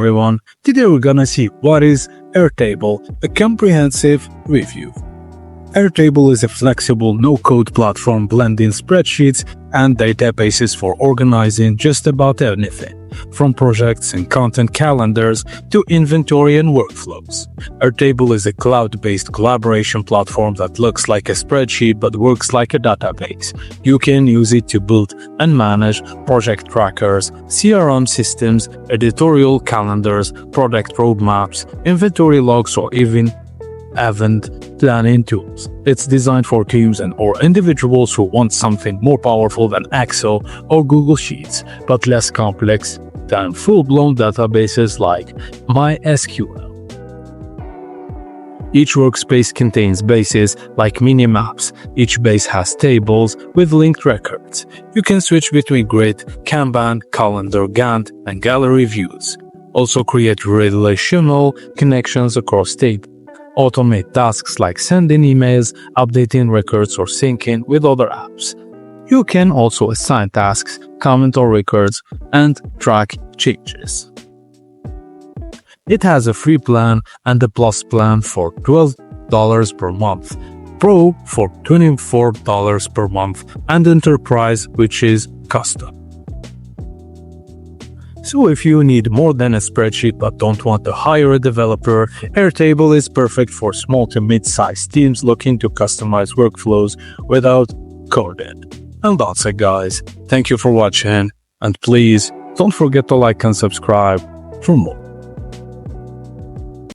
Everyone, today we're gonna see what is Airtable, a comprehensive review. Airtable is a flexible no-code platform blending spreadsheets and databases for organizing just about anything, from projects and content calendars to inventory and workflows. Airtable is a cloud-based collaboration platform that looks like a spreadsheet but works like a database. You can use it to build and manage project trackers, CRM systems, editorial calendars, product roadmaps, inventory logs, or even event planning tools. It's designed for teams or individuals who want something more powerful than Excel or Google Sheets, but less complex than full-blown databases like MySQL. Each workspace contains bases like mini-maps. Each base has tables with linked records. You can switch between grid, Kanban, calendar, Gantt, and gallery views. Also create relational connections across tables. Automate tasks like sending emails, updating records, or syncing with other apps. You can also assign tasks, comment on records, and track changes. It has a free plan and a plus plan for $12 per month, Pro for $24 per month, and Enterprise, which is custom. So if you need more than a spreadsheet but don't want to hire a developer, Airtable is perfect for small to mid-sized teams looking to customize workflows without coding. And that's it, guys. Thank you for watching, and please don't forget to like and subscribe for more.